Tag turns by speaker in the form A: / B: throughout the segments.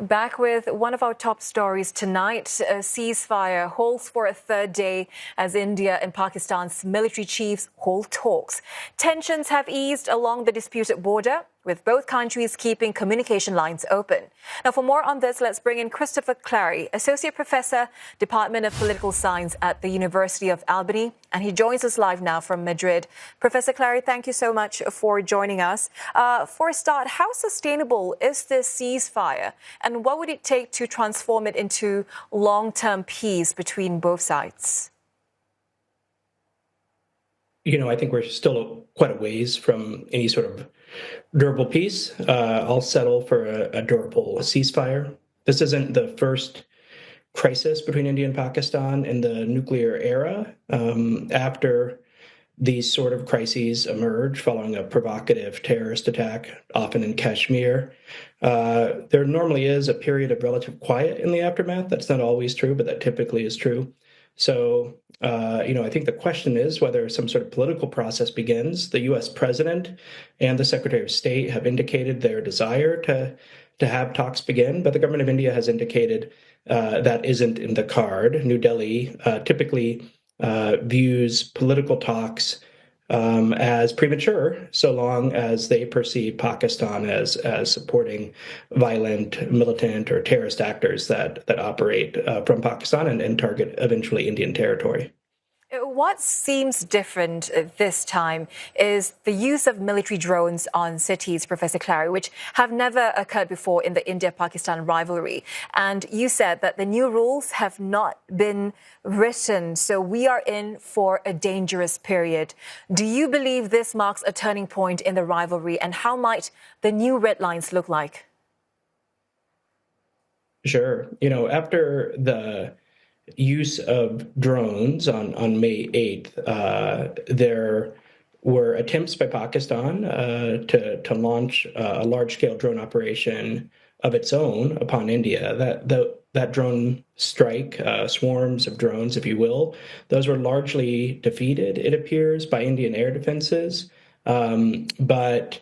A: Back with one of our top stories tonight. A ceasefire holds for a third day as India and Pakistan's military chiefs hold talks. Tensions have eased along the disputed border, with both countries keeping communication lines open. Now, for more on this, let's bring in Christopher Clary, Associate Professor, Department of Political Science at the University of Albany, and he joins us live now from Madrid. Professor Clary, thank you so much for joining us. For a start, how sustainable is this ceasefire, and what would it take to transform it into long-term peace between both sides?
B: I think we're still quite a ways from any sort of durable peace. I'll settle for a durable ceasefire. This isn't the first crisis between India and Pakistan in the nuclear era. After these sort of crises emerge following a provocative terrorist attack, often in Kashmir, there normally is a period of relative quiet in the aftermath. That's not always true, but that typically is true. So, I think the question is whether some sort of political process begins. The U.S. president and the Secretary of State have indicated their desire to have talks begin, but the government of India has indicated that isn't in the card. New Delhi typically views political talks as premature, so long as they perceive Pakistan as supporting violent, militant, or terrorist actors that operate from Pakistan and target eventually Indian territory.
A: What seems different this time is the use of military drones on cities, Professor Clary, which have never occurred before in the India-Pakistan rivalry. And you said that the new rules have not been written, so we are in for a dangerous period. Do you believe this marks a turning point in the rivalry, and how might the new red lines look like?
B: Sure. After the use of drones on May 8th, there were attempts by Pakistan to launch a large-scale drone operation of its own upon India. That drone strike, swarms of drones, if you will, those were largely defeated, it appears, by Indian air defenses. But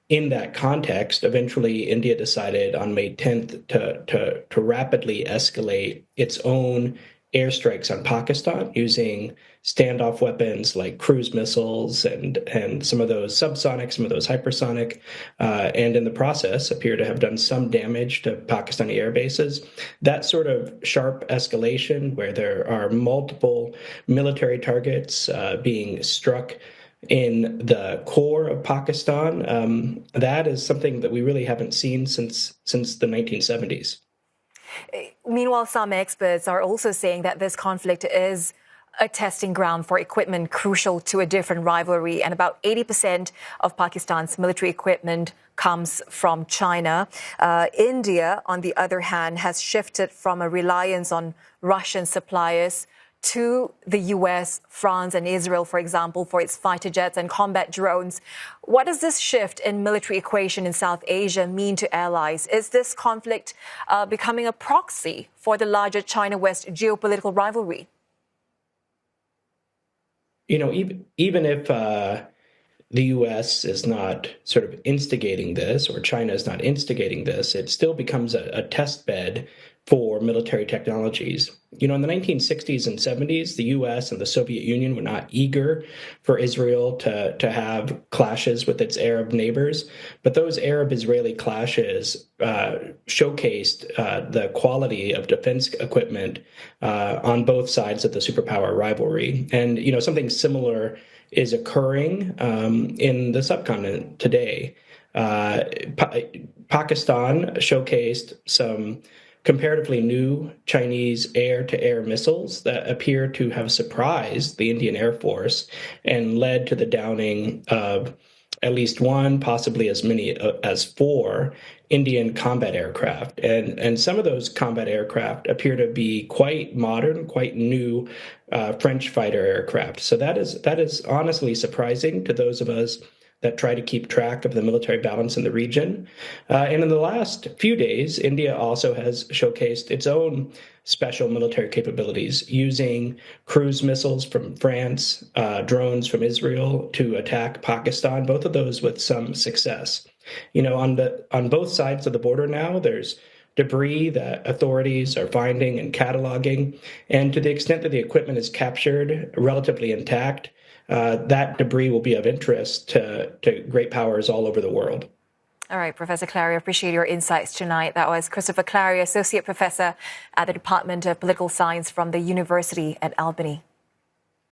B: in that context, eventually India decided on May 10th to rapidly escalate its own airstrikes on Pakistan using standoff weapons like cruise missiles and some of those subsonic, some of those hypersonic, and in the process appear to have done some damage to Pakistani air bases. That sort of sharp escalation where there are multiple military targets being struck in the core of Pakistan, that is something that we really haven't seen since the 1970s.
A: Meanwhile, some experts are also saying that this conflict is a testing ground for equipment crucial to a different rivalry, and about 80% of Pakistan's military equipment comes from China. India, on the other hand, has shifted from a reliance on Russian suppliers to the US, France and Israel, for example, for its fighter jets and combat drones. What does this shift in military equation in South Asia mean to allies? Is this conflict becoming a proxy for the larger China-West geopolitical rivalry?
B: Even if the U.S. is not sort of instigating this, or China is not instigating this, it still becomes a test bed for military technologies. In the 1960s and 70s, the U.S. and the Soviet Union were not eager for Israel to have clashes with its Arab neighbors, but those Arab-Israeli clashes showcased the quality of defense equipment on both sides of the superpower rivalry. And, something similar is occurring in the subcontinent today. Pakistan showcased some comparatively new Chinese air-to-air missiles that appear to have surprised the Indian Air Force and led to the downing of at least one, possibly as many as 4 Indian combat aircraft. And some of those combat aircraft appear to be quite modern, quite new French fighter aircraft. So that is honestly surprising to those of us that try to keep track of the military balance in the region. And in the last few days, India also has showcased its own special military capabilities using cruise missiles from France, drones from Israel to attack Pakistan, both of those with some success. On both sides of the border now, there's debris that authorities are finding and cataloging. And to the extent that the equipment is captured relatively intact, that debris will be of interest to great powers all over the world.
A: All right, Professor Clary, I appreciate your insights tonight. That was Christopher Clary, Associate Professor at the Department of Political Science from the University at Albany.